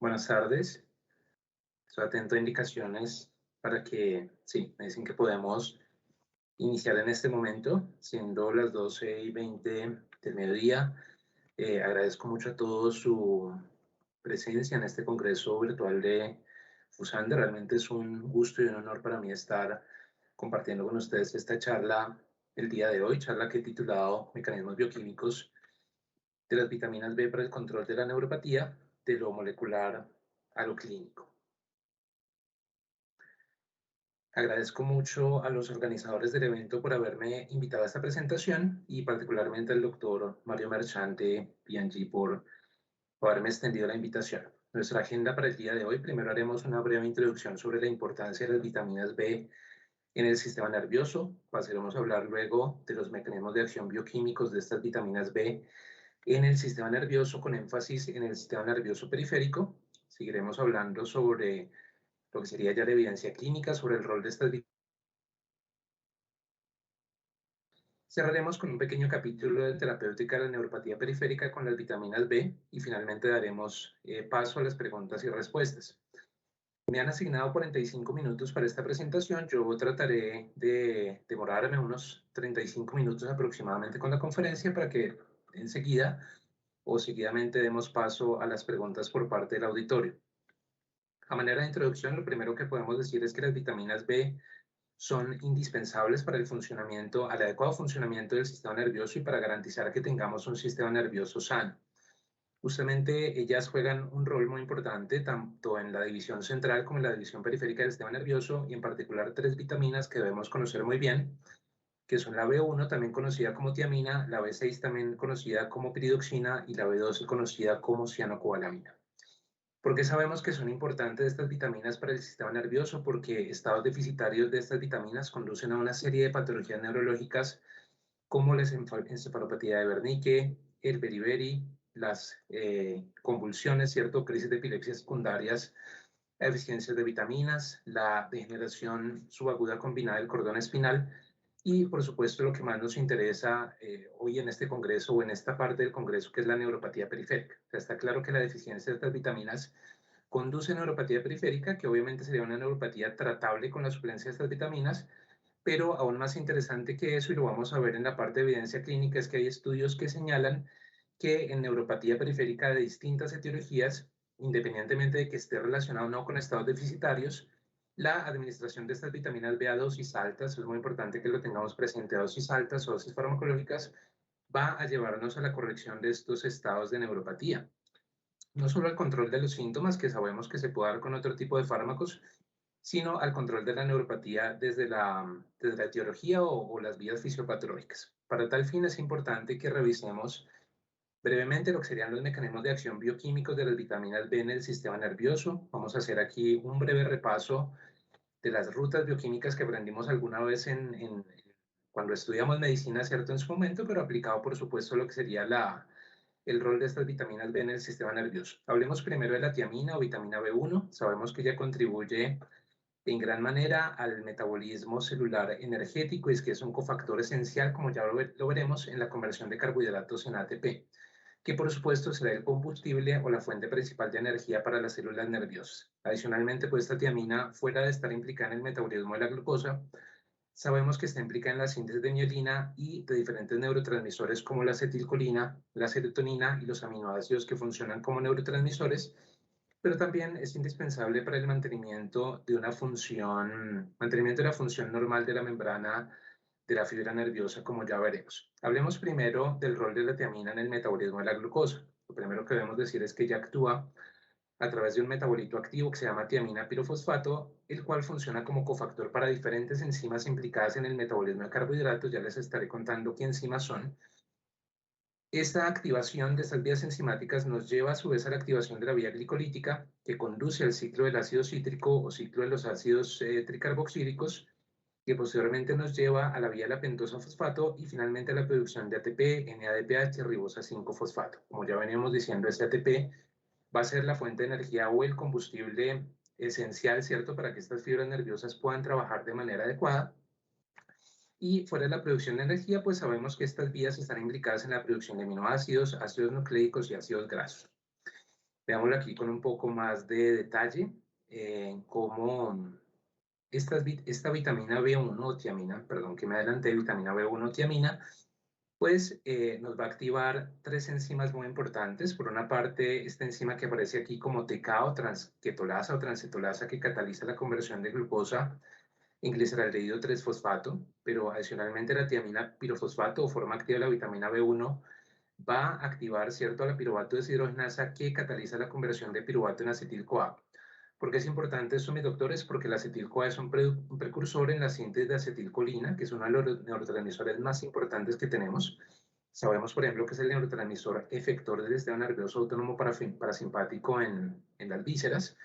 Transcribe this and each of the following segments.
Buenas tardes. Estoy atento a indicaciones para que, sí, me dicen que podemos iniciar en este momento, siendo las 12:20 del mediodía. Agradezco mucho a todos su presencia en este congreso virtual de FUSANDE. Realmente es un gusto y un honor para mí estar compartiendo con ustedes esta charla el día de hoy, charla que he titulado Mecanismos bioquímicos de las vitaminas B para el control de la neuropatía, de lo molecular a lo clínico. Agradezco mucho a los organizadores del evento por haberme invitado a esta presentación y particularmente al doctor Mario Merchante P&G por haberme extendido la invitación. Nuestra agenda para el día de hoy: primero haremos una breve introducción sobre la importancia de las vitaminas B en el sistema nervioso. Pasaremos a hablar luego de los mecanismos de acción bioquímicos de estas vitaminas B en el sistema nervioso, con énfasis en el sistema nervioso periférico. Seguiremos hablando sobre lo que sería ya la evidencia clínica sobre el rol de estas vitaminas. Cerraremos con un pequeño capítulo de terapéutica de la neuropatía periférica con las vitaminas B y finalmente daremos paso a las preguntas y respuestas. Me han asignado 45 minutos para esta presentación. Yo trataré de demorarme unos 35 minutos aproximadamente con la conferencia para que enseguida o seguidamente demos paso a las preguntas por parte del auditorio. A manera de introducción, lo primero que podemos decir es que las vitaminas B son indispensables para el funcionamiento, al adecuado funcionamiento del sistema nervioso y para garantizar que tengamos un sistema nervioso sano. Justamente ellas juegan un rol muy importante tanto en la división central como en la división periférica del sistema nervioso, y en particular tres vitaminas que debemos conocer muy bien, que son la B1, también conocida como tiamina, la B6, también conocida como piridoxina, y la B12, conocida como cianocobalamina. ¿Por qué sabemos que son importantes estas vitaminas para el sistema nervioso? Porque estados deficitarios de estas vitaminas conducen a una serie de patologías neurológicas como la encefalopatía de Wernicke, el beriberi, las convulsiones, ¿cierto? Crisis de epilepsia secundarias, la deficiencia de vitaminas, la degeneración subaguda combinada del cordón espinal y, por supuesto, lo que más nos interesa hoy en este congreso o en esta parte del congreso, que es la neuropatía periférica. O sea, está claro que la deficiencia de estas vitaminas conduce a neuropatía periférica, que obviamente sería una neuropatía tratable con la suplencia de estas vitaminas, pero aún más interesante que eso, y lo vamos a ver en la parte de evidencia clínica, es que hay estudios que señalan que en neuropatía periférica de distintas etiologías, independientemente de que esté relacionado o no con estados deficitarios, la administración de estas vitaminas B a dosis altas, es muy importante que lo tengamos presente, a dosis altas o dosis farmacológicas, va a llevarnos a la corrección de estos estados de neuropatía. No solo al control de los síntomas, que sabemos que se puede dar con otro tipo de fármacos, sino al control de la neuropatía desde la etiología o las vías fisiopatológicas. Para tal fin es importante que revisemos brevemente lo que serían los mecanismos de acción bioquímicos de las vitaminas B en el sistema nervioso. Vamos a hacer aquí un breve repaso de las rutas bioquímicas que aprendimos alguna vez cuando estudiamos medicina, ¿cierto? En su momento, pero aplicado, por supuesto, a lo que sería el rol de estas vitaminas B en el sistema nervioso. Hablemos primero de la tiamina o vitamina B1. Sabemos que ella contribuye en gran manera al metabolismo celular energético, y es que es un cofactor esencial, como ya lo veremos, en la conversión de carbohidratos en ATP, que por supuesto será el combustible o la fuente principal de energía para las células nerviosas. Adicionalmente, pues esta tiamina, fuera de estar implicada en el metabolismo de la glucosa, sabemos que está implicada en la síntesis de mielina y de diferentes neurotransmisores como la acetilcolina, la serotonina y los aminoácidos, que funcionan como neurotransmisores, pero también es indispensable para el mantenimiento de la función normal de la membrana de la fibra nerviosa, como ya veremos. Hablemos primero del rol de la tiamina en el metabolismo de la glucosa. Lo primero que debemos decir es que ella actúa a través de un metabolito activo que se llama tiamina pirofosfato, el cual funciona como cofactor para diferentes enzimas implicadas en el metabolismo de carbohidratos. Ya les estaré contando qué enzimas son. Esta activación de estas vías enzimáticas nos lleva a su vez a la activación de la vía glicolítica, que conduce al ciclo del ácido cítrico o ciclo de los ácidos tricarboxílicos, que posteriormente nos lleva a la vía de la pentosa fosfato y finalmente a la producción de ATP, NADPH, ribosa 5-fosfato. Como ya veníamos diciendo, este ATP va a ser la fuente de energía o el combustible esencial, ¿cierto?, para que estas fibras nerviosas puedan trabajar de manera adecuada. Y fuera de la producción de energía, pues sabemos que estas vías están implicadas en la producción de aminoácidos, ácidos nucleicos y ácidos grasos. Veámoslo aquí con un poco más de detalle, cómo esta vitamina B1 o tiamina, perdón que me adelanté, vitamina B1 o tiamina, pues nos va a activar tres enzimas muy importantes. Por una parte, esta enzima que aparece aquí como TK o transquetolasa o transcetolasa que cataliza la conversión de glucosa en gliceraldehído 3-fosfato, pero adicionalmente la tiamina pirofosfato o forma activa de la vitamina B1 va a activar, ¿cierto?, la piruvato deshidrogenasa que cataliza la conversión de piruvato en acetil-CoA. ¿Por qué es importante esto, mis doctores? Porque el acetil-CoA es un precursor en la síntesis de acetilcolina, que es uno de los neurotransmisores más importantes que tenemos. Sabemos, por ejemplo, que es el neurotransmisor efector del sistema nervioso autónomo parasimpático en las vísceras,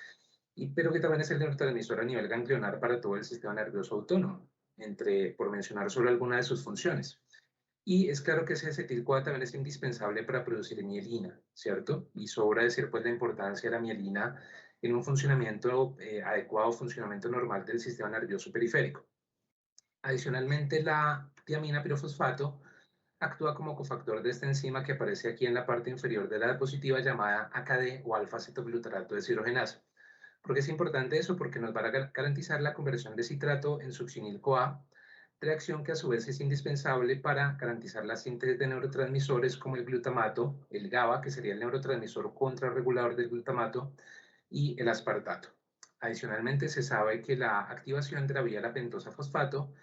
pero que también es el neurotransmisor a nivel ganglionar para todo el sistema nervioso autónomo, por mencionar solo alguna de sus funciones. Y es claro que ese acetil-CoA también es indispensable para producir mielina, ¿cierto? Y sobra decir pues la importancia de la mielina en un funcionamiento adecuado, funcionamiento normal del sistema nervioso periférico. Adicionalmente, la tiamina pirofosfato actúa como cofactor de esta enzima que aparece aquí en la parte inferior de la diapositiva llamada AKD o alfa-cetoglutarato deshidrogenasa. ¿Por qué es importante eso? Porque nos va a garantizar la conversión de citrato en succinil-CoA, reacción que a su vez es indispensable para garantizar la síntesis de neurotransmisores como el glutamato, el GABA, que sería el neurotransmisor contrarregulador del glutamato, y el aspartato. Adicionalmente, se sabe que la activación de la vía de la pentosa fosfato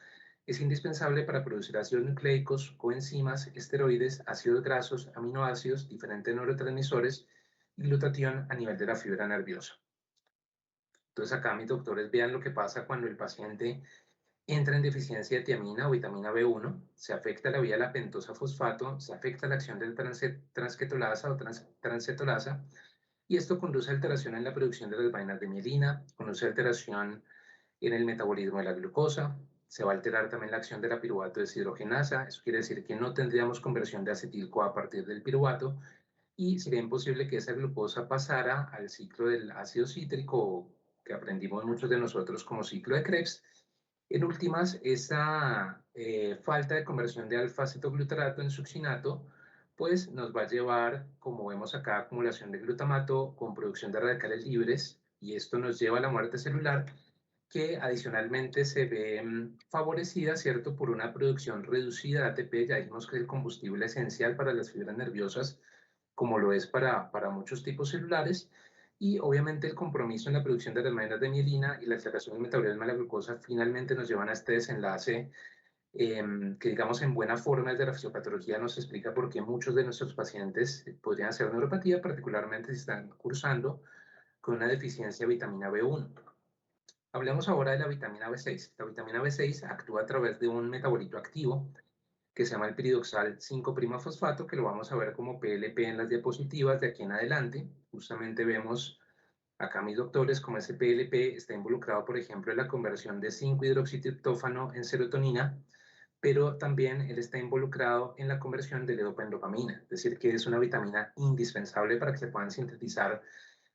es indispensable para producir ácidos nucleicos, coenzimas, esteroides, ácidos grasos, aminoácidos, diferentes neurotransmisores y glutatión a nivel de la fibra nerviosa. Entonces acá mis doctores vean lo que pasa cuando el paciente entra en deficiencia de tiamina o vitamina B1, se afecta la vía de la pentosa fosfato, se afecta la acción del transquetolasa o transcetolasa, y esto conduce a alteración en la producción de las vainas de mielina, conduce a alteración en el metabolismo de la glucosa, se va a alterar también la acción de la piruvato deshidrogenasa, eso quiere decir que no tendríamos conversión de acetil-CoA a partir del piruvato, y sería imposible que esa glucosa pasara al ciclo del ácido cítrico, que aprendimos muchos de nosotros como ciclo de Krebs. En últimas, esa falta de conversión de alfa-cetoglutarato en succinato, pues nos va a llevar, como vemos acá, a acumulación de glutamato con producción de radicales libres, y esto nos lleva a la muerte celular, que adicionalmente se ve favorecida, ¿cierto?, por una producción reducida de ATP. Ya dijimos que es el combustible esencial para las fibras nerviosas, como lo es para muchos tipos celulares, y obviamente el compromiso en la producción de las vainas de mielina y la aceleración del metabolismo de la glucosa finalmente nos llevan a este desenlace que digamos en buena forma desde la fisiopatología nos explica por qué muchos de nuestros pacientes podrían hacer neuropatía, particularmente si están cursando con una deficiencia de vitamina B1. Hablemos ahora de la vitamina B6. La vitamina B6 actúa a través de un metabolito activo que se llama el piridoxal 5'-fosfato, que lo vamos a ver como PLP en las diapositivas de aquí en adelante. Justamente vemos acá, mis doctores, como ese PLP está involucrado, por ejemplo, en la conversión de 5-hidroxitriptófano en serotonina, pero también él está involucrado en la conversión de levodopa en dopamina, es decir, que es una vitamina indispensable para que se puedan sintetizar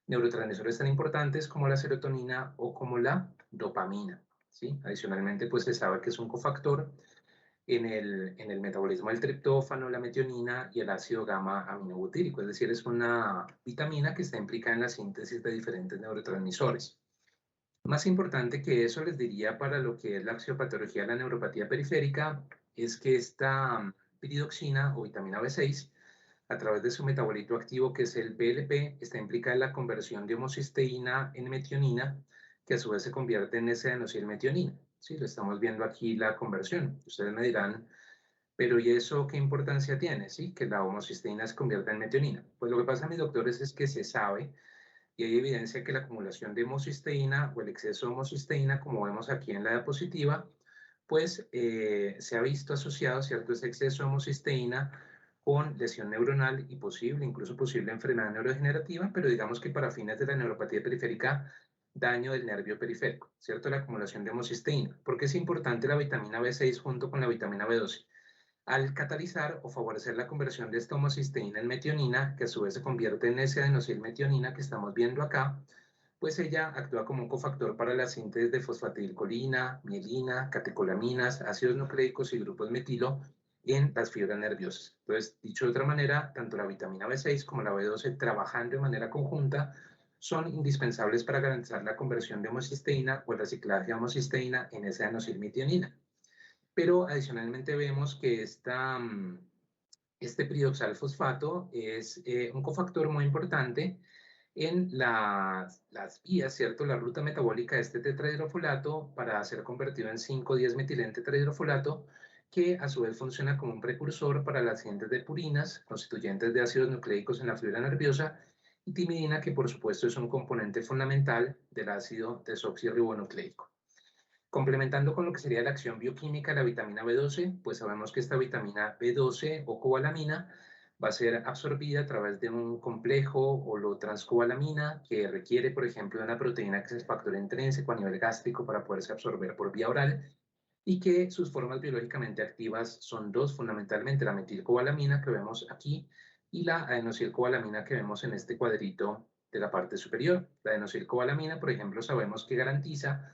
neurotransmisores tan importantes como la serotonina o como la dopamina, ¿sí? Adicionalmente, pues se sabe que es un cofactor en el metabolismo del triptófano, la metionina y el ácido gamma aminobutírico, es decir, es una vitamina que está implicada en la síntesis de diferentes neurotransmisores. Más importante que eso, les diría para lo que es la axiopatología de la neuropatía periférica, es que esta piridoxina o vitamina B6, a través de su metabolito activo que es el PLP, está implicada en la conversión de homocisteína en metionina, que a su vez se convierte en S-adenosylmetionina. Sí, lo estamos viendo aquí la conversión. Ustedes me dirán, pero ¿y eso qué importancia tiene? ¿Sí? Que la homocisteína se convierta en metionina. Pues lo que pasa, mis doctores, es que se sabe y hay evidencia que la acumulación de homocisteína o el exceso de homocisteína, como vemos aquí en la diapositiva, pues se ha visto asociado, ¿cierto?, ese exceso de homocisteína con lesión neuronal y posible, incluso posible enfermedad neurodegenerativa, pero digamos que para fines de la neuropatía periférica, daño del nervio periférico, ¿cierto?, la acumulación de homocisteína. ¿Por qué es importante la vitamina B6 junto con la vitamina B12? Al catalizar o favorecer la conversión de esta homocisteína en metionina, que a su vez se convierte en S-adenosylmetionina que estamos viendo acá, pues ella actúa como un cofactor para la síntesis de fosfatidilcolina, mielina, catecolaminas, ácidos nucleicos y grupos metilo, en las fibras nerviosas. Entonces, dicho de otra manera, tanto la vitamina B6 como la B12 trabajando de manera conjunta son indispensables para garantizar la conversión de homocisteína o el reciclaje de homocisteína en esa adenosylmetionina. Pero adicionalmente vemos que este piridoxal-fosfato es un cofactor muy importante en las vías, ¿cierto? La ruta metabólica de este tetrahidrofolato para ser convertido en 5,10-metilente tetrahidrofolato, que a su vez funciona como un precursor para las síntesis de purinas, constituyentes de ácidos nucleicos en la fibra nerviosa, y timidina, que por supuesto es un componente fundamental del ácido desoxirribonucleico. Complementando con lo que sería la acción bioquímica de la vitamina B12, pues sabemos que esta vitamina B12 o cobalamina va a ser absorbida a través de un complejo holotranscobalamina que requiere, por ejemplo, de una proteína que es el factor intrínseco a nivel gástrico para poderse absorber por vía oral, y que sus formas biológicamente activas son dos, fundamentalmente la metilcobalamina que vemos aquí y la adenosylcobalamina que vemos en este cuadrito de la parte superior. La adenosylcobalamina, por ejemplo, sabemos que garantiza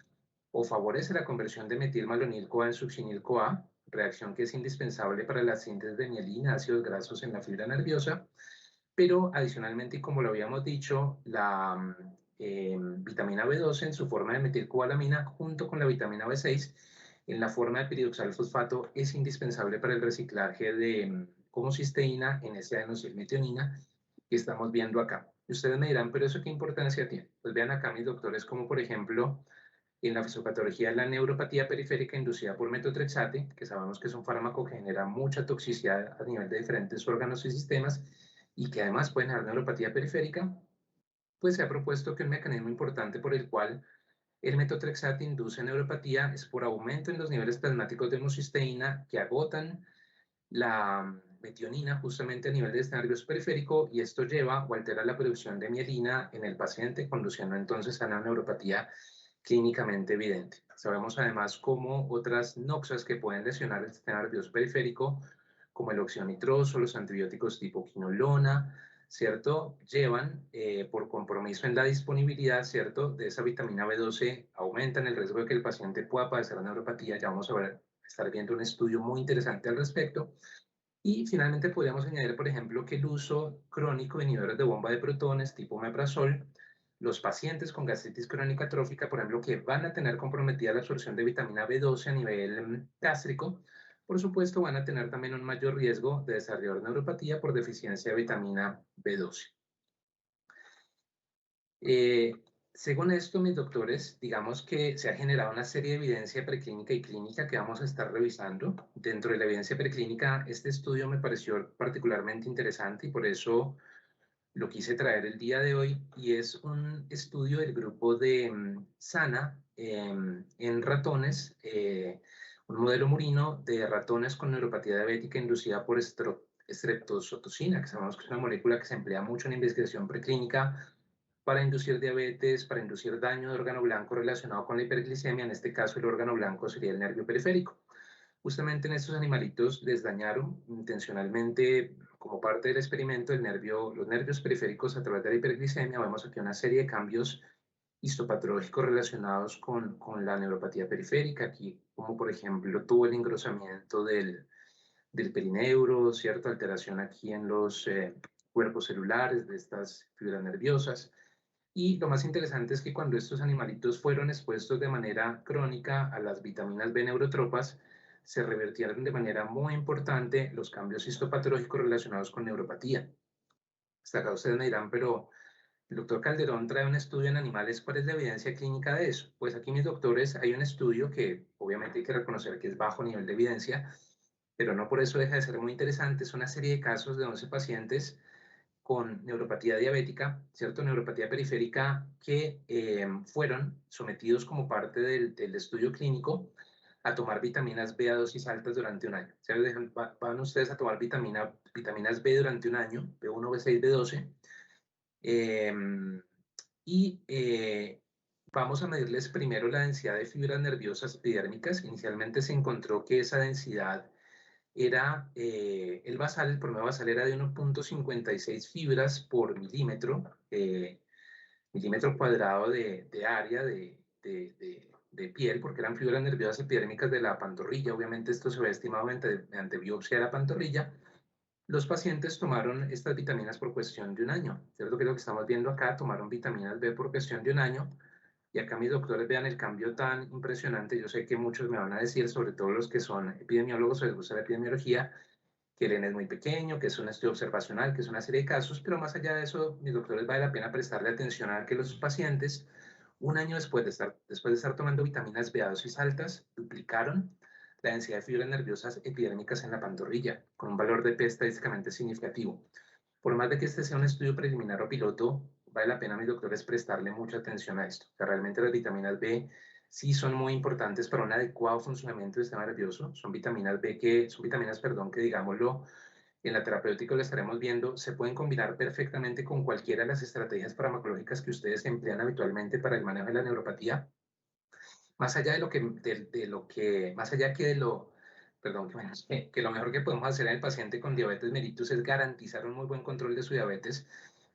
o favorece la conversión de metilmalonil-CoA en succinil-CoA, reacción que es indispensable para la síntesis de mielina, ácidos grasos en la fibra nerviosa, pero adicionalmente, y como lo habíamos dicho, la vitamina B12 en su forma de metilcobalamina junto con la vitamina B6 en la forma de piridoxal-fosfato es indispensable para el reciclaje de homocisteína en esa adenosylmetionina que estamos viendo acá. Y ustedes me dirán, pero ¿eso qué importancia tiene? Pues vean acá mis doctores, como por ejemplo en la fisiopatología de la neuropatía periférica inducida por metotrexate, que sabemos que es un fármaco que genera mucha toxicidad a nivel de diferentes órganos y sistemas y que además puede generar neuropatía periférica, pues se ha propuesto que un mecanismo importante por el cual el metotrexate induce neuropatía es por aumento en los niveles plasmáticos de homocisteína que agotan la metionina justamente a nivel del sistema nervioso periférico, y esto lleva o altera la producción de mielina en el paciente, conduciendo entonces a una neuropatía clínicamente evidente. Sabemos además cómo otras noxas que pueden lesionar el sistema nervioso periférico, como el óxido nitroso, los antibióticos tipo quinolona, ¿cierto? Llevan por compromiso en la disponibilidad, ¿cierto?, de esa vitamina B12, aumentan el riesgo de que el paciente pueda padecer la neuropatía. Ya vamos a ver, estar viendo un estudio muy interesante al respecto. Y finalmente podríamos añadir, por ejemplo, que el uso crónico de inhibidores de bomba de protones tipo omeprazol, los pacientes con gastritis crónica trófica, por ejemplo, que van a tener comprometida la absorción de vitamina B12 a nivel gástrico, por supuesto van a tener también un mayor riesgo de desarrollar neuropatía por deficiencia de vitamina B12. Según esto, mis doctores, digamos que se ha generado una serie de evidencia preclínica y clínica que vamos a estar revisando. Dentro de la evidencia preclínica, este estudio me pareció particularmente interesante y por eso lo quise traer el día de hoy, y es un estudio del grupo de SANA en ratones, un modelo murino de ratones con neuropatía diabética inducida por streptozotocina, que sabemos que es una molécula que se emplea mucho en investigación preclínica para inducir diabetes, para inducir daño de órgano blanco relacionado con la hiperglicemia. En este caso, el órgano blanco sería el nervio periférico. Justamente en estos animalitos les dañaron intencionalmente, como parte del experimento, los nervios periféricos a través de la hiperglicemia. Vemos aquí una serie de cambios histopatológicos relacionados con la neuropatía periférica, aquí como por ejemplo tuvo el engrosamiento del perineuro, cierta alteración aquí en los cuerpos celulares de estas fibras nerviosas. Y lo más interesante es que cuando estos animalitos fueron expuestos de manera crónica a las vitaminas B neurotropas, se revertieron de manera muy importante los cambios histopatológicos relacionados con neuropatía. Hasta acá ustedes me dirán, pero el doctor Calderón trae un estudio en animales, ¿cuál es la evidencia clínica de eso? Pues aquí, mis doctores, hay un estudio que obviamente hay que reconocer que es bajo nivel de evidencia, pero no por eso deja de ser muy interesante. Es una serie de casos de 11 pacientes con neuropatía diabética, ¿cierto? Neuropatía periférica, que fueron sometidos como parte del estudio clínico a tomar vitaminas B a dosis altas durante un año. O sea, van ustedes a tomar vitaminas B durante un año, B1, B6, B12, y vamos a medirles primero la densidad de fibras nerviosas epidérmicas. Inicialmente se encontró que esa densidad era el promedio basal era de 1,56 fibras por milímetro, milímetro cuadrado de área de piel, porque eran fibras nerviosas epidérmicas de la pantorrilla. Obviamente esto se ve estimado mediante biopsia de la pantorrilla. Los pacientes tomaron estas vitaminas por cuestión de un año, ¿cierto? Que es lo que estamos viendo acá, tomaron vitaminas B por cuestión de un año. Y acá mis doctores vean el cambio tan impresionante. Yo sé que muchos me van a decir, sobre todo los que son epidemiólogos o les gusta la epidemiología, que el N es muy pequeño, que es un estudio observacional, que es una serie de casos, pero más allá de eso, mis doctores vale la pena prestarle atención a que los pacientes, un año después de estar tomando vitaminas B a dosis altas, duplicaron la densidad de fibras nerviosas epidérmicas en la pantorrilla, con un valor de P estadísticamente significativo. Por más de que este sea un estudio preliminar o piloto, vale la pena a mis doctores prestarle mucha atención a esto. O sea, realmente las vitaminas B sí son muy importantes para un adecuado funcionamiento del sistema nervioso. Son vitaminas B son vitaminas, perdón, que digámoslo, en la terapéutica lo estaremos viendo, se pueden combinar perfectamente con cualquiera de las estrategias farmacológicas que ustedes emplean habitualmente para el manejo de la neuropatía. Más allá más allá que de lo, perdón, que lo mejor que podemos hacer en el paciente con diabetes mellitus es garantizar un muy buen control de su diabetes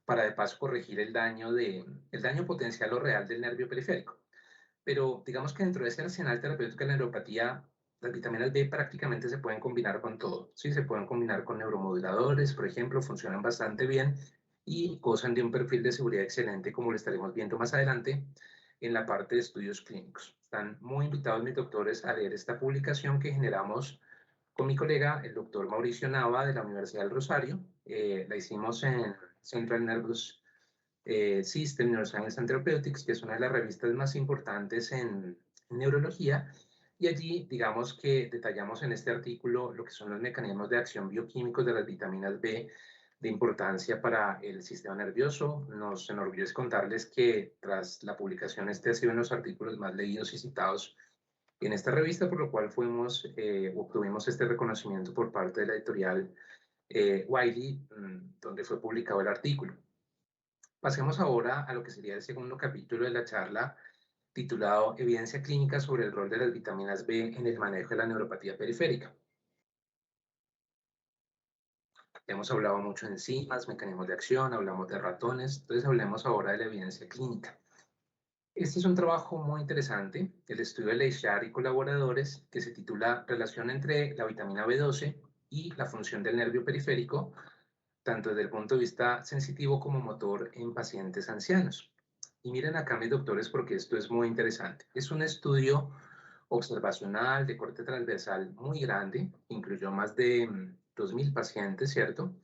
para de paso corregir el daño potencial o real del nervio periférico. Pero digamos que dentro de ese arsenal terapéutico de la neuropatía, las vitaminas B prácticamente se pueden combinar con todo, ¿sí? Se pueden combinar con neuromoduladores, por ejemplo, funcionan bastante bien y gozan de un perfil de seguridad excelente, como lo estaremos viendo más adelante en la parte de estudios clínicos. Están muy invitados mis doctores a leer esta publicación que generamos con mi colega, el doctor Mauricio Nava, de la Universidad del Rosario. La hicimos en Central Nervous System Neuroscience and Therapeutics, que es una de las revistas más importantes en neurología, y allí digamos que detallamos en este artículo lo que son los mecanismos de acción bioquímicos de las vitaminas B de importancia para el sistema nervioso. Nos enorgullece contarles que tras la publicación este ha sido uno de los artículos más leídos y citados en esta revista, por lo cual obtuvimos este reconocimiento por parte de la editorial Wiley, donde fue publicado el artículo. Pasemos ahora a lo que sería el segundo capítulo de la charla, titulado Evidencia clínica sobre el rol de las vitaminas B en el manejo de la neuropatía periférica. Hemos hablado mucho de enzimas, mecanismos de acción, hablamos de ratones, entonces hablemos ahora de la evidencia clínica. Este es un trabajo muy interesante, el estudio de Leishar y colaboradores, que se titula Relación entre la vitamina B12 y la función del nervio periférico, tanto desde el punto de vista sensitivo como motor en pacientes ancianos. Y miren acá, mis doctores, porque esto es muy interesante. Es un estudio observacional de corte transversal muy grande, incluyó más de 2.000 pacientes, ¿cierto?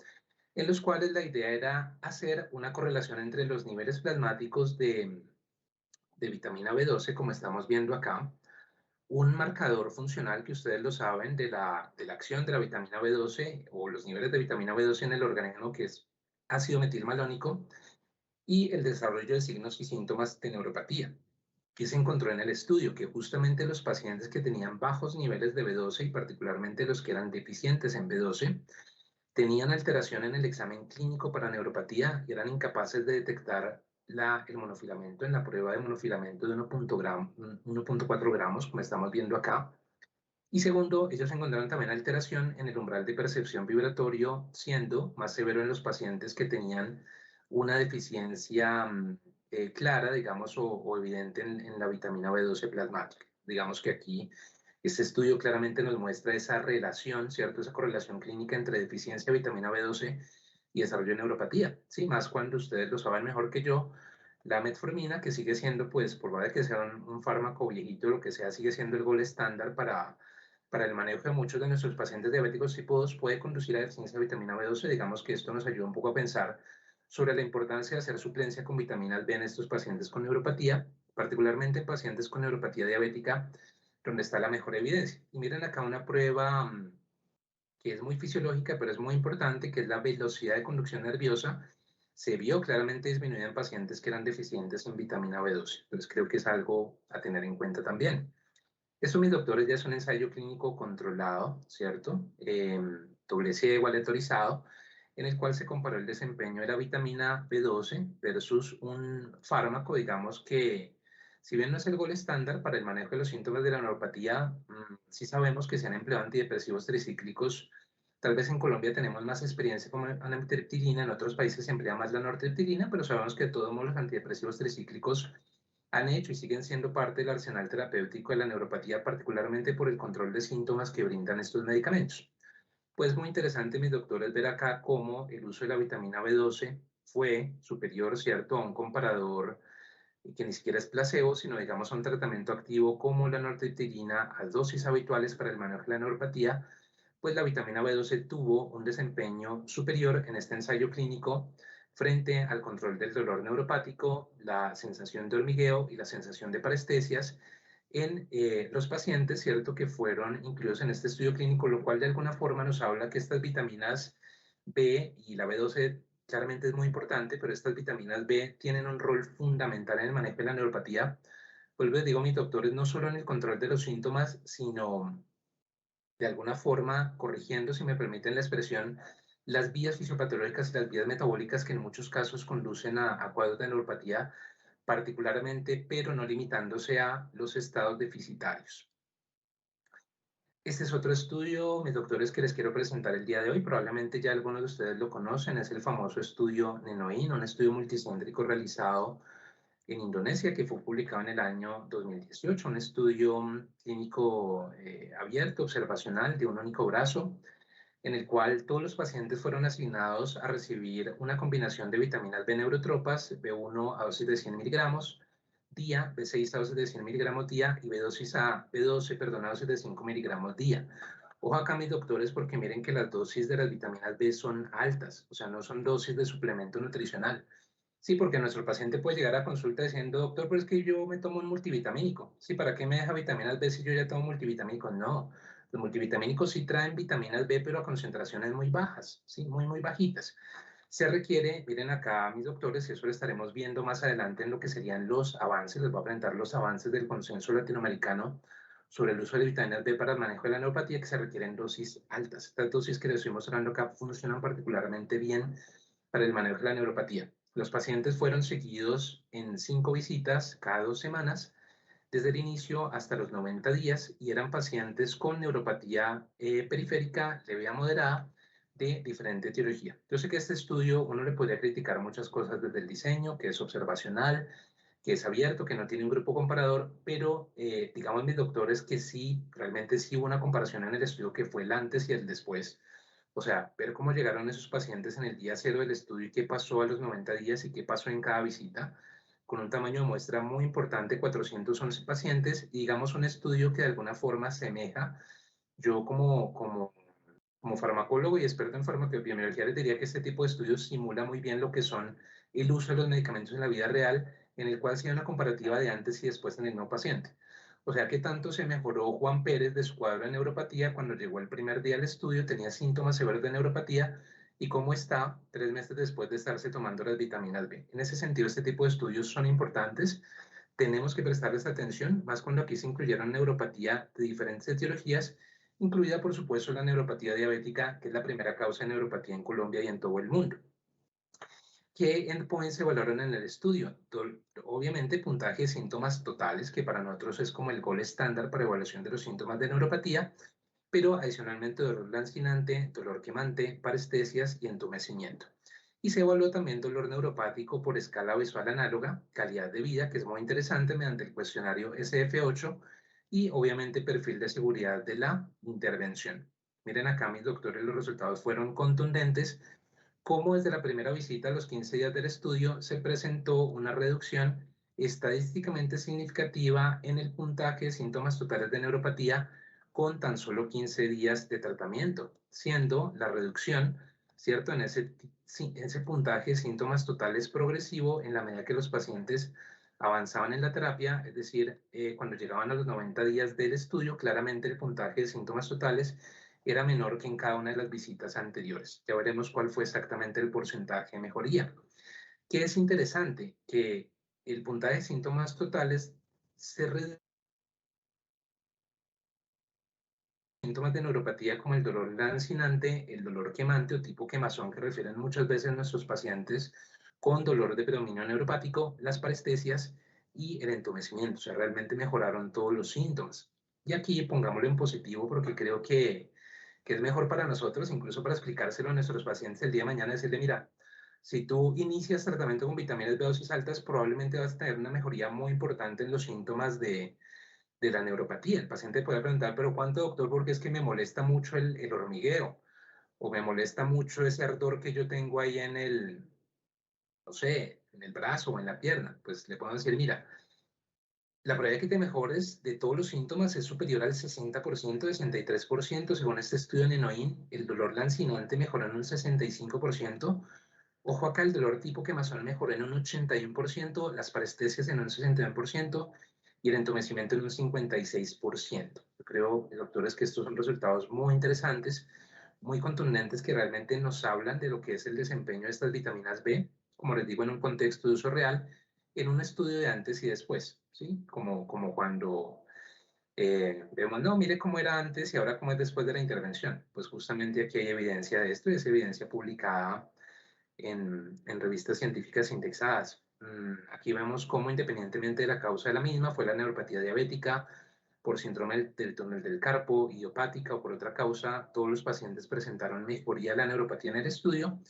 En los cuales la idea era hacer una correlación entre los niveles plasmáticos de vitamina B12, como estamos viendo acá, un marcador funcional que ustedes lo saben de la acción de la vitamina B12 o los niveles de vitamina B12 en el organismo, que es ácido metilmalónico, y el desarrollo de signos y síntomas de neuropatía. ¿Qué se encontró en el estudio? Que justamente los pacientes que tenían bajos niveles de B12 y particularmente los que eran deficientes en B12, tenían alteración en el examen clínico para neuropatía y eran incapaces de detectar el monofilamento en la prueba de monofilamento de 1.4 gramos, como estamos viendo acá. Y segundo, ellos encontraron también alteración en el umbral de percepción vibratorio, siendo más severo en los pacientes que tenían una deficiencia clara, digamos, o evidente en la vitamina B12 plasmática. Digamos que aquí este estudio claramente nos muestra esa relación, ¿cierto? Esa correlación clínica entre deficiencia de vitamina B12 y desarrollo de neuropatía, ¿sí? Más cuando ustedes lo saben mejor que yo, la metformina, que sigue siendo, pues, por más de que sea un fármaco viejito, lo que sea, sigue siendo el gold estándar para el manejo de muchos de nuestros pacientes diabéticos tipo 2, puede conducir a deficiencia de vitamina B12. Digamos que esto nos ayuda un poco a pensar sobre la importancia de hacer suplencia con vitaminas B en estos pacientes con neuropatía, particularmente en pacientes con neuropatía diabética, donde está la mejor evidencia. Y miren acá una prueba que es muy fisiológica, pero es muy importante, que es la velocidad de conducción nerviosa. Se vio claramente disminuida en pacientes que eran deficientes en vitamina B12. Entonces creo que es algo a tener en cuenta también. Esto, mis doctores, ya es un ensayo clínico controlado, ¿cierto? Doble ciego, aleatorizado, en el cual se comparó el desempeño de la vitamina B12 versus un fármaco, digamos que, si bien no es el gol estándar para el manejo de los síntomas de la neuropatía, sí sabemos que se han empleado antidepresivos tricíclicos. Tal vez en Colombia tenemos más experiencia con la amitriptilina, en otros países se emplea más la nortriptilina, pero sabemos que de todos modos los antidepresivos tricíclicos han hecho y siguen siendo parte del arsenal terapéutico de la neuropatía, particularmente por el control de síntomas que brindan estos medicamentos. Pues muy interesante, mis doctores, ver acá cómo el uso de la vitamina B12 fue superior, ¿cierto?, a un comparador que ni siquiera es placebo, sino digamos a un tratamiento activo como la nortriptilina a dosis habituales para el manejo de la neuropatía, pues la vitamina B12 tuvo un desempeño superior en este ensayo clínico frente al control del dolor neuropático, la sensación de hormigueo y la sensación de parestesias en los pacientes, ¿cierto?, que fueron incluidos en este estudio clínico, lo cual de alguna forma nos habla que estas vitaminas B y la B12 claramente es muy importante, pero estas vitaminas B tienen un rol fundamental en el manejo de la neuropatía. Pues les digo, mis doctores, no solo en el control de los síntomas, sino de alguna forma corrigiendo, si me permiten la expresión, las vías fisiopatológicas y las vías metabólicas que en muchos casos conducen a cuadros de neuropatía, particularmente, pero no limitándose a los estados deficitarios. Este es otro estudio, mis doctores, que les quiero presentar el día de hoy. Probablemente ya algunos de ustedes lo conocen. Es el famoso estudio NENOIN, un estudio multicéntrico realizado en Indonesia que fue publicado en el año 2018. Un estudio clínico abierto, observacional, de un único brazo, en el cual todos los pacientes fueron asignados a recibir una combinación de vitaminas B neurotropas, B1 a dosis de 100 miligramos día, B6 a dosis de 100 miligramos día y B12, perdón, a dosis de 5 miligramos día. Ojo acá, mis doctores, porque miren que las dosis de las vitaminas B son altas, o sea, no son dosis de suplemento nutricional. Sí, porque nuestro paciente puede llegar a consulta diciendo, doctor, pero es que yo me tomo un multivitamínico. Sí, ¿para qué me deja vitaminas B si yo ya tomo multivitamínicos? No, los multivitamínicos sí traen vitaminas B, pero a concentraciones muy bajas, sí, muy, muy bajitas. Se requiere, miren acá, mis doctores, y eso lo estaremos viendo más adelante en lo que serían los avances, les voy a presentar los avances del consenso latinoamericano sobre el uso de vitaminas B para el manejo de la neuropatía, que se requieren dosis altas. Estas dosis que les estoy mostrando acá funcionan particularmente bien para el manejo de la neuropatía. Los pacientes fueron seguidos en 5 visitas cada 2 semanas, desde el inicio hasta los 90 días, y eran pacientes con neuropatía periférica leve a moderada de diferente etiología. Yo sé que este estudio uno le podría criticar muchas cosas desde el diseño, que es observacional, que es abierto, que no tiene un grupo comparador, pero digamos mis doctores que sí, realmente sí hubo una comparación en el estudio que fue el antes y el después. O sea, ver cómo llegaron esos pacientes en el día cero del estudio y qué pasó a los 90 días y qué pasó en cada visita, con un tamaño de muestra muy importante, 411 pacientes, y digamos un estudio que de alguna forma asemeja, yo como farmacólogo y experto en farmacoepidemiología les diría que este tipo de estudios simula muy bien lo que son el uso de los medicamentos en la vida real, en el cual se da una comparativa de antes y después en el mismo paciente. O sea, que tanto se mejoró Juan Pérez de su cuadro de neuropatía cuando llegó el primer día al estudio, tenía síntomas severos de neuropatía, y cómo está 3 meses después de estarse tomando las vitaminas B. En ese sentido, este tipo de estudios son importantes. Tenemos que prestarles atención, más cuando aquí se incluyeron neuropatía de diferentes etiologías, incluida por supuesto la neuropatía diabética, que es la primera causa de neuropatía en Colombia y en todo el mundo. ¿Qué endpoints se evaluaron en el estudio? Obviamente puntaje de síntomas totales, que para nosotros es como el gol estándar para evaluación de los síntomas de neuropatía, pero adicionalmente dolor lancinante, dolor quemante, parestesias y entumecimiento. Y se evaluó también dolor neuropático por escala visual análoga, calidad de vida, que es muy interesante mediante el cuestionario SF8, y obviamente perfil de seguridad de la intervención. Miren acá, mis doctores, los resultados fueron contundentes. Como desde la primera visita a los 15 días del estudio se presentó una reducción estadísticamente significativa en el puntaje de síntomas totales de neuropatía con tan solo 15 días de tratamiento, siendo la reducción, ¿cierto?, en ese puntaje de síntomas totales progresivo en la medida que los pacientes avanzaban en la terapia, es decir, cuando llegaban a los 90 días del estudio, claramente el puntaje de síntomas totales era menor que en cada una de las visitas anteriores. Ya veremos cuál fue exactamente el porcentaje de mejoría. ¿Qué es interesante? Que el puntaje de síntomas totales se reduce síntomas de neuropatía como el dolor lancinante, el dolor quemante o tipo quemazón que refieren muchas veces nuestros pacientes con dolor de predominio neuropático, las parestesias y el entumecimiento. O sea, realmente mejoraron todos los síntomas. Y aquí pongámoslo en positivo porque creo que es mejor para nosotros, incluso para explicárselo a nuestros pacientes el día de mañana, decirle, mira, Si tú inicias tratamiento con vitaminas B dosis altas, probablemente vas a tener una mejoría muy importante en los síntomas de la neuropatía. El paciente puede preguntar, pero ¿cuánto, doctor? Porque es que me molesta mucho el hormigueo o me molesta mucho ese ardor que yo tengo ahí en el, no sé, en el brazo o en la pierna. Pues le puedo decir, mira, la probabilidad de que te mejores de todos los síntomas es superior al 60%, 63%. Según este estudio en Enoin, el dolor lancinante mejoró en un 65%. Ojo acá, el dolor tipo quemazón mejoró en un 81%, las parestesias en un 61% y el entumecimiento en un 56%. Yo creo, doctores, que estos son resultados muy interesantes, muy contundentes, que realmente nos hablan de lo que es el desempeño de estas vitaminas B, como les digo, en un contexto de uso real, en un estudio de antes y después, ¿sí? Como cuando vemos, no, mire cómo era antes y ahora cómo es después de la intervención. Pues justamente aquí hay evidencia de esto y es evidencia publicada en revistas científicas indexadas. Aquí vemos cómo, independientemente de la causa de la misma, fue la neuropatía diabética, por síndrome del túnel del carpo, idiopática o por otra causa, todos los pacientes presentaron mejoría de la neuropatía en el estudio.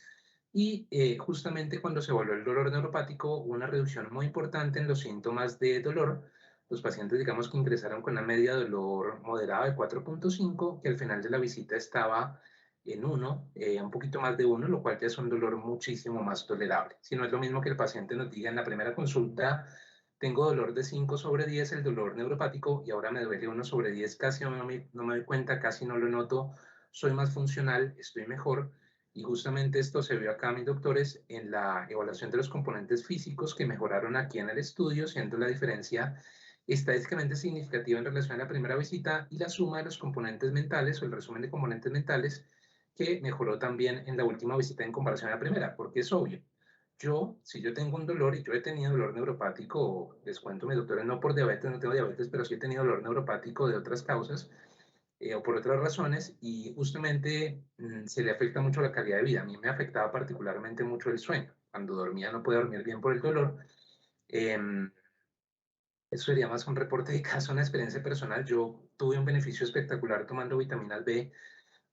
Y justamente cuando se evaluó el dolor neuropático, hubo una reducción muy importante en los síntomas de dolor. Los pacientes, digamos que ingresaron con una media de dolor moderada de 4.5, que al final de la visita estaba en 1, un poquito más de 1, lo cual ya es un dolor muchísimo más tolerable. Si no es lo mismo que el paciente nos diga en la primera consulta, tengo dolor de 5/10, el dolor neuropático, y ahora me duele 1/10, casi no me doy cuenta, casi no lo noto, soy más funcional, estoy mejor. Y justamente esto se vio acá, mis doctores, en la evaluación de los componentes físicos que mejoraron aquí en el estudio, siendo la diferencia estadísticamente significativa en relación a la primera visita, y la suma de los componentes mentales o el resumen de componentes mentales que mejoró también en la última visita en comparación a la primera, porque es obvio. Si yo tengo un dolor y yo he tenido dolor neuropático, les cuento, mis doctores, no por diabetes, no tengo diabetes, pero sí he tenido dolor neuropático de otras causas, o por otras razones, y justamente se le afecta mucho la calidad de vida. A mí me afectaba particularmente mucho el sueño. Cuando dormía no podía dormir bien por el dolor. Em, Eso sería más un reporte de caso, una experiencia personal. Yo tuve un beneficio espectacular tomando vitaminas B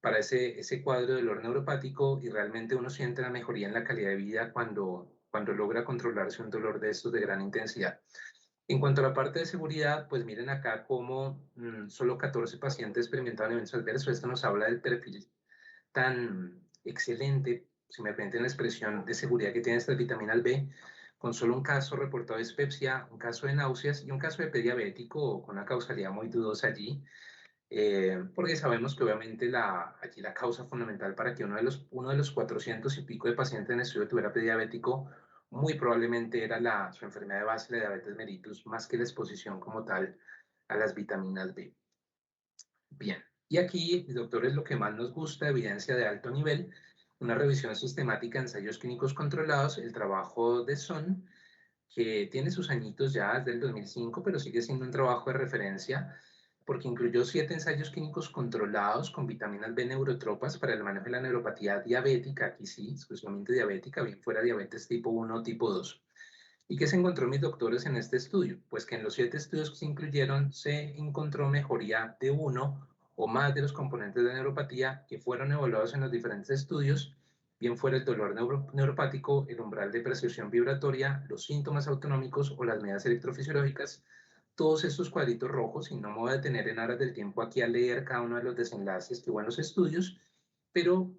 para ese cuadro de dolor neuropático, y realmente uno siente la mejoría en la calidad de vida cuando logra controlarse un dolor de estos de gran intensidad. En cuanto a la parte de seguridad, pues miren acá cómo solo 14 pacientes experimentaron eventos adversos. Esto nos habla del perfil tan excelente, si me permiten la expresión, de seguridad que tiene estas vitaminas B, con solo un caso reportado de dispepsia, un caso de náuseas y un caso de prediabético con una causalidad muy dudosa allí, porque sabemos que obviamente allí la causa fundamental para que uno de los 400 y pico de pacientes en el estudio tuviera prediabético muy probablemente era su enfermedad de base, la diabetes mellitus, más que la exposición como tal a las vitaminas B. Bien, y aquí, doctores, lo que más nos gusta, evidencia de alto nivel, una revisión sistemática de ensayos clínicos controlados, el trabajo de Son, que tiene sus añitos ya desde el 2005, pero sigue siendo un trabajo de referencia porque incluyó 7 ensayos clínicos controlados con vitaminas B neurotropas para el manejo de la neuropatía diabética, aquí sí, exclusivamente diabética, bien fuera diabetes tipo 1 o tipo 2. ¿Y qué se encontró mis doctores en este estudio? Pues que en los 7 estudios que se incluyeron se encontró mejoría de uno o más de los componentes de la neuropatía que fueron evaluados en los diferentes estudios, bien fuera el dolor neuropático, el umbral de percepción vibratoria, los síntomas autonómicos o las medidas electrofisiológicas. Todos estos cuadritos rojos, y no me voy a detener en aras del tiempo aquí a leer cada uno de los desenlaces que hubo en los estudios, pero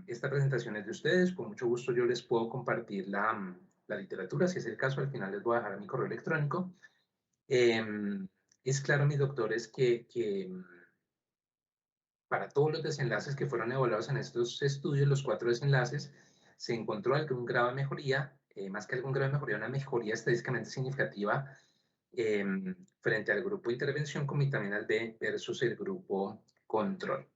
esta presentación es de ustedes, con mucho gusto yo les puedo compartir la literatura, si es el caso, al final les voy a dejar mi correo electrónico. Es claro, mis doctores, que para todos los desenlaces que fueron evaluados en estos estudios, los 4 desenlaces, se encontró algún grado de mejoría, más que algún grado de mejoría, una mejoría estadísticamente significativa frente al grupo de intervención con vitaminas B versus el grupo control.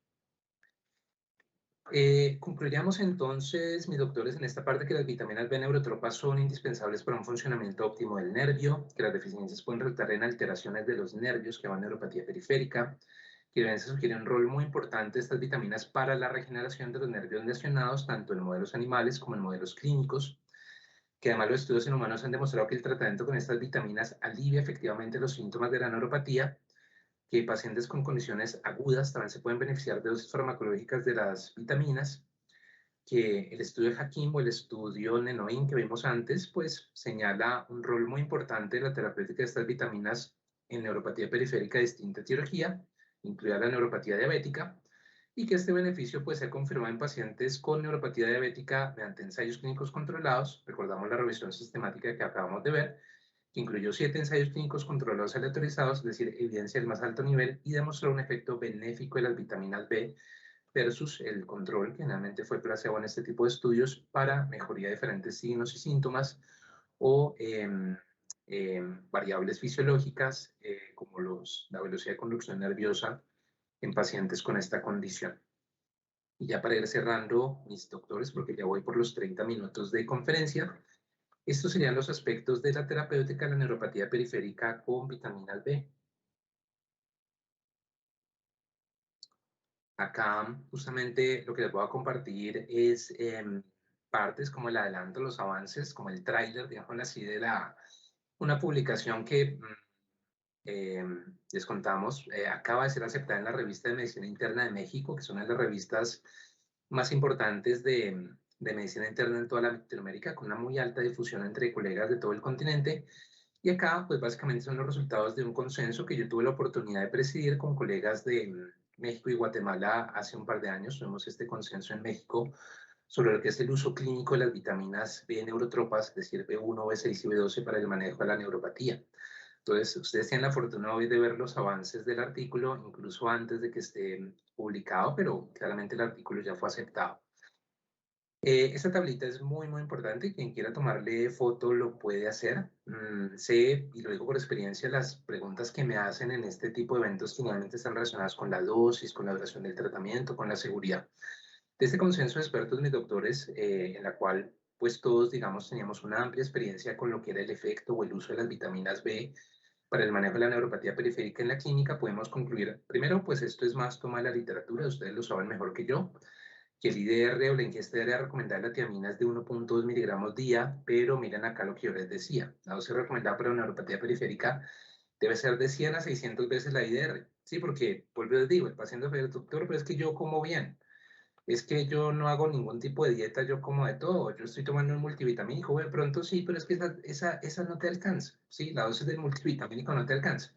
Concluiríamos entonces, mis doctores, en esta parte que las vitaminas B neurotropas son indispensables para un funcionamiento óptimo del nervio, que las deficiencias pueden resultar en alteraciones de los nervios que van a neuropatía periférica, que la evidencia sugiere un rol muy importante de estas vitaminas para la regeneración de los nervios lesionados, tanto en modelos animales como en modelos clínicos, que además los estudios en humanos han demostrado que el tratamiento con estas vitaminas alivia efectivamente los síntomas de la neuropatía, que pacientes con condiciones agudas también se pueden beneficiar de dosis farmacológicas de las vitaminas, que el estudio de Hakim o el estudio Nenoin que vimos antes, pues señala un rol muy importante de la terapéutica de estas vitaminas en neuropatía periférica de distinta etiología, incluida la neuropatía diabética, y que este beneficio pues, se ha confirmado en pacientes con neuropatía diabética mediante ensayos clínicos controlados. Recordamos la revisión sistemática que acabamos de ver, que incluyó 7 ensayos clínicos controlados aleatorizados, es decir, evidencia del más alto nivel, y demostró un efecto benéfico de las vitaminas B versus el control, que generalmente fue placebo en este tipo de estudios, para mejoría de diferentes signos y síntomas o variables fisiológicas como la velocidad de conducción nerviosa en pacientes con esta condición. Y ya para ir cerrando, mis doctores, porque ya voy por los 30 minutos de conferencia, estos serían los aspectos de la terapéutica de la neuropatía periférica con vitaminas B. Acá justamente lo que les voy a compartir es partes como el adelanto, los avances, como el tráiler, digamos así, de una publicación que les contamos, acaba de ser aceptada en la revista de Medicina Interna de México, que es una de las revistas más importantes de medicina interna en toda Latinoamérica, con una muy alta difusión entre colegas de todo el continente. Y acá, pues básicamente son los resultados de un consenso que yo tuve la oportunidad de presidir con colegas de México y Guatemala hace un par de años. Tuvimos este consenso en México sobre lo que es el uso clínico de las vitaminas B neurotropas, es decir, B1, B6 y B12 para el manejo de la neuropatía. Entonces, ustedes tienen la fortuna hoy de ver los avances del artículo, incluso antes de que esté publicado, pero claramente el artículo ya fue aceptado. Esta tablita es muy, muy importante. Quien quiera tomarle foto lo puede hacer. Sé, y lo digo por experiencia, las preguntas que me hacen en este tipo de eventos finalmente están relacionadas con la dosis, con la duración del tratamiento, con la seguridad. De este consenso de expertos, mis doctores, en la cual pues todos, digamos, teníamos una amplia experiencia con lo que era el efecto o el uso de las vitaminas B para el manejo de la neuropatía periférica en la clínica, podemos concluir, primero, pues esto es más toma de la literatura, ustedes lo saben mejor que yo, que el IDR o la ingesta diaria recomendada de la tiamina es de 1.2 miligramos día, pero miren acá lo que yo les decía, la dosis recomendada para la neuropatía periférica debe ser de 100 a 600 veces la IDR, ¿sí? Porque, vuelvo les digo, el paciente fue el doctor, pero es que yo como bien, es que yo no hago ningún tipo de dieta, yo como de todo, yo estoy tomando un multivitamínico, de pronto sí, pero es que esa no te alcanza, ¿sí? La dosis del multivitamínico no te alcanza.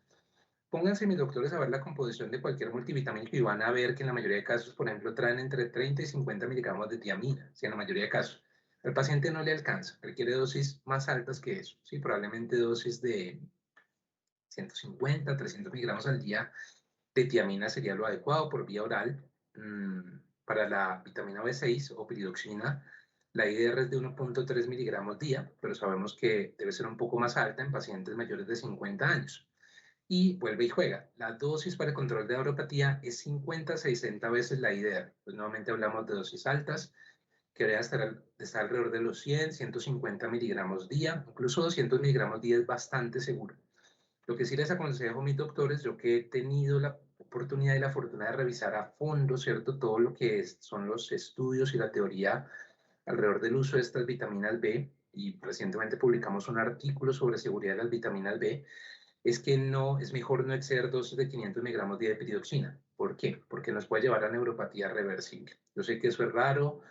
Pónganse mis doctores a ver la composición de cualquier multivitamínico y van a ver que en la mayoría de casos, por ejemplo, traen entre 30 y 50 miligramos de tiamina, ¿sí? En la mayoría de casos. Al paciente no le alcanza, requiere dosis más altas que eso, ¿sí? Probablemente dosis de 150, 300 miligramos al día de tiamina sería lo adecuado por vía oral. Para la vitamina B6 o piridoxina, la IDR es de 1.3 miligramos día, pero sabemos que debe ser un poco más alta en pacientes mayores de 50 años. Y vuelve y juega. La dosis para el control de neuropatía es 50 a 60 veces la IDR. Pues nuevamente hablamos de dosis altas, que debería estar alrededor de los 100, 150 miligramos día, incluso 200 miligramos día es bastante seguro. Lo que sí les aconsejo a mis doctores, yo que he tenido la oportunidad y la fortuna de revisar a fondo, ¿cierto? Todo lo que son los estudios y la teoría alrededor del uso de estas vitaminas B, y recientemente publicamos un artículo sobre seguridad de las vitaminas B, es que no, es mejor no exceder dosis de 500 miligramos de piridoxina. ¿Por qué? Porque nos puede llevar a neuropatía reversible. Yo sé que eso es raro,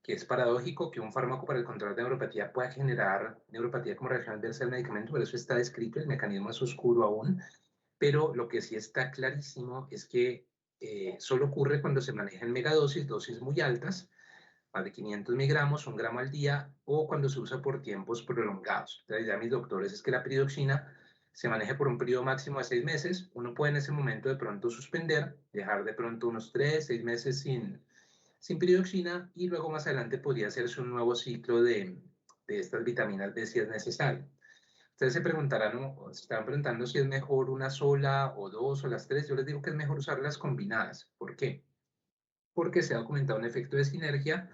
que es paradójico que un fármaco para el control de neuropatía pueda generar neuropatía como reacción adversa al medicamento, pero eso está descrito, el mecanismo es oscuro aún, pero lo que sí está clarísimo es que solo ocurre cuando se maneja en megadosis, dosis muy altas, más de 500 miligramos, 1 gramo al día, o cuando se usa por tiempos prolongados. Entonces, ya mis doctores es que la piridoxina se maneja por un periodo máximo de 6 meses. Uno puede en ese momento de pronto suspender, dejar de pronto unos 3, 6 meses sin piridoxina y luego más adelante podría hacerse un nuevo ciclo de estas vitaminas B si es necesario. Ustedes se preguntarán o se están preguntando si es mejor una sola o dos o las tres. Yo les digo que es mejor usarlas combinadas. ¿Por qué? Porque se ha documentado un efecto de sinergia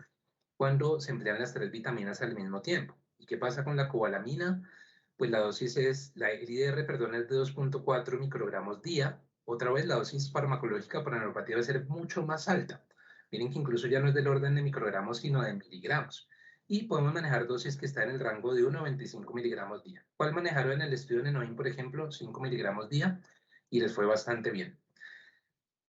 cuando se emplean las tres vitaminas al mismo tiempo. ¿Y qué pasa con la cobalamina? Pues la dosis es, el IDR, perdón, es de 2.4 microgramos día. Otra vez la dosis farmacológica para neuropatía va a ser mucho más alta. Miren que incluso ya no es del orden de microgramos, sino de miligramos. Y podemos manejar dosis que están en el rango de 1 a 25 miligramos día. ¿Cuál manejaron en el estudio de Nenoin, por ejemplo? 5 miligramos día y les fue bastante bien.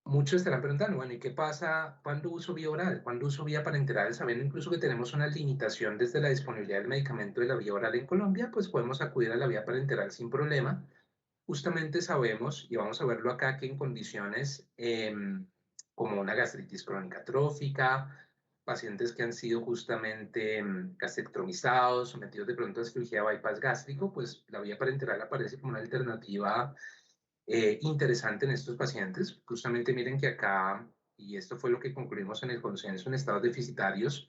Muchos estarán preguntando, bueno, ¿y qué pasa cuando uso vía oral? ¿Cuándo uso vía parenteral? Sabiendo incluso que tenemos una limitación desde la disponibilidad del medicamento de la vía oral en Colombia, pues podemos acudir a la vía parenteral sin problema. Justamente sabemos, y vamos a verlo acá, que en condiciones como una gastritis crónica trófica, pacientes que han sido justamente gastrectomizados, sometidos de pronto a cirugía de bypass gástrico, pues la vía parenteral aparece como una alternativa interesante en estos pacientes. Justamente miren que acá, y esto fue lo que concluimos en el consenso en estados deficitarios,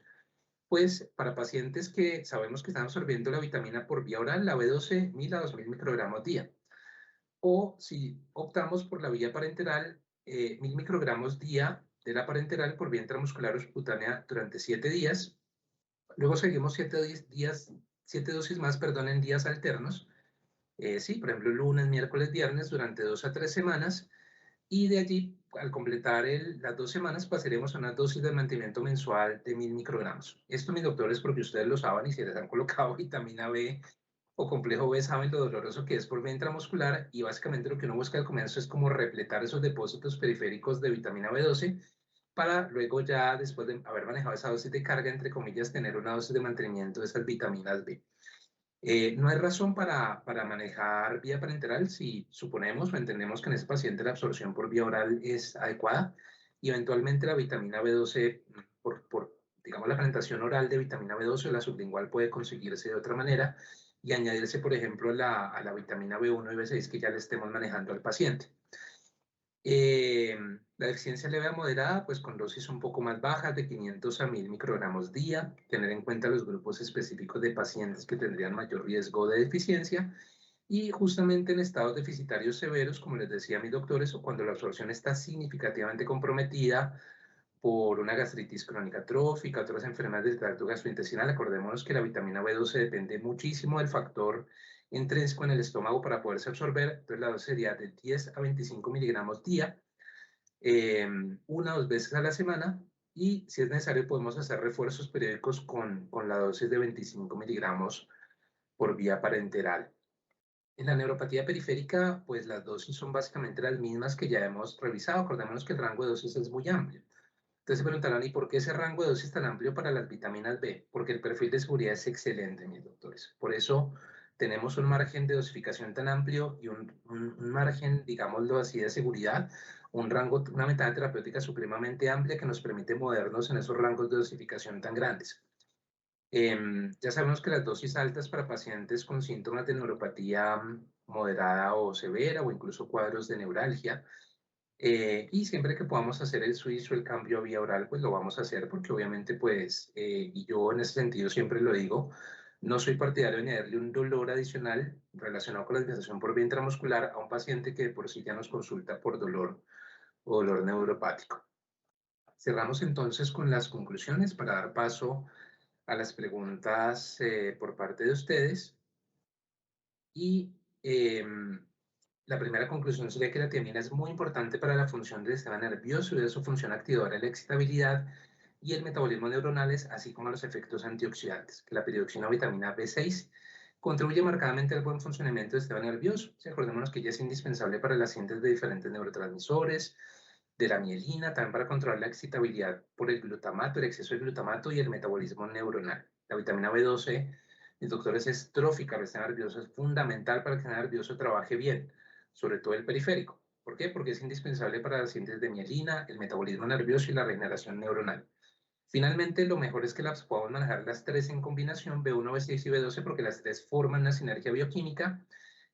pues para pacientes que sabemos que están absorbiendo la vitamina por vía oral, la B12, 1000 a 2000 microgramos día. O si optamos por la vía parenteral, 1000 microgramos día de la parenteral por vía intramuscular o subcutánea durante 7 días. Luego seguimos 7 dosis más, perdón, en días alternos. Sí, por ejemplo, lunes, miércoles, viernes, durante 2 a 3 semanas. Y de allí, al completar las 2 semanas, pasaremos a una dosis de mantenimiento mensual de 1000 microgramos. Esto, mis doctores, porque ustedes lo saben y si les han colocado vitamina B o complejo B, saben lo doloroso que es por vía intramuscular y básicamente lo que uno busca al comienzo es como repletar esos depósitos periféricos de vitamina B12 para luego ya, después de haber manejado esa dosis de carga, entre comillas, tener una dosis de mantenimiento de esas vitaminas B. No hay razón para manejar vía parenteral si suponemos o entendemos que en ese paciente la absorción por vía oral es adecuada y eventualmente la vitamina B12 digamos, la presentación oral de vitamina B12 o la sublingual puede conseguirse de otra manera y añadirse, por ejemplo, a la vitamina B1 y B6 que ya le estemos manejando al paciente. La deficiencia leve a moderada, pues con dosis un poco más bajas, de 500 a 1000 microgramos día, tener en cuenta los grupos específicos de pacientes que tendrían mayor riesgo de deficiencia y justamente en estados deficitarios severos, como les decía a mis doctores, o cuando la absorción está significativamente comprometida por una gastritis crónica trófica, otras enfermedades del tracto gastrointestinal. Acordémonos que la vitamina B12 depende muchísimo del factor intrínseco en el estómago para poderse absorber, entonces la dosis sería de 10 a 25 miligramos día, 1 o 2 veces a la semana, y si es necesario podemos hacer refuerzos periódicos con la dosis de 25 miligramos por vía parenteral. En la neuropatía periférica, pues las dosis son básicamente las mismas que ya hemos revisado. Acordémonos que el rango de dosis es muy amplio. Entonces se preguntarán, ¿y por qué ese rango de dosis tan amplio para las vitaminas B? Porque el perfil de seguridad es excelente, mis doctores. Por eso tenemos un margen de dosificación tan amplio y un margen, digámoslo así, de seguridad, un rango, una ventana terapéutica supremamente amplia que nos permite movernos en esos rangos de dosificación tan grandes. Ya sabemos que las dosis altas para pacientes con síntomas de neuropatía moderada o severa o incluso cuadros de neuralgia, y siempre que podamos hacer el switch o el cambio a vía oral, pues lo vamos a hacer porque obviamente pues, y yo en ese sentido siempre lo digo, no soy partidario de añadirle un dolor adicional relacionado con la administración por vía intramuscular a un paciente que por sí ya nos consulta por dolor o dolor neuropático. Cerramos entonces con las conclusiones para dar paso a las preguntas por parte de ustedes. Y la primera conclusión sería que la tiamina es muy importante para la función del sistema nervioso y de su función activadora, la excitabilidad y el metabolismo neuronales, así como los efectos antioxidantes. Que la peridoxina o vitamina B6 contribuye marcadamente al buen funcionamiento del sistema nervioso. Si acordémonos que ella es indispensable para la síntesis de diferentes neurotransmisores, de la mielina, también para controlar la excitabilidad por el glutamato, el exceso de glutamato y el metabolismo neuronal. La vitamina B12, mis doctores, es trófica del sistema nervioso, es fundamental para que el sistema nervioso trabaje bien, sobre todo el periférico. ¿Por qué? Porque es indispensable para la síntesis de mielina, el metabolismo nervioso y la regeneración neuronal. Finalmente, lo mejor es que las podamos manejar las tres en combinación, B1, B6 y B12, porque las tres forman una sinergia bioquímica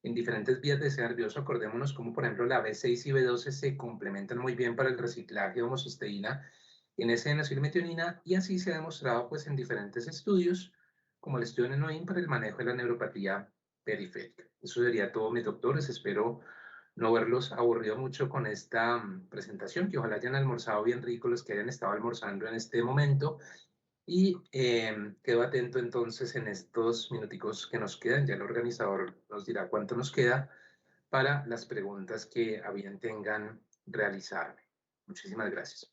en diferentes vías de sistema nervioso. Acordémonos como, por ejemplo, la B6 y B12 se complementan muy bien para el reciclaje de homocisteína en S-N-acilmetionina, y así se ha demostrado pues, en diferentes estudios, como el estudio de NOIN para el manejo de la neuropatía periférica. Eso sería todo, mis doctores. Espero no verlos aburrido mucho con esta presentación, que ojalá hayan almorzado bien rico los que hayan estado almorzando en este momento. Y quedo atento entonces en estos minuticos que nos quedan. Ya el organizador nos dirá cuánto nos queda para las preguntas que a bien tengan realizarme. Muchísimas gracias.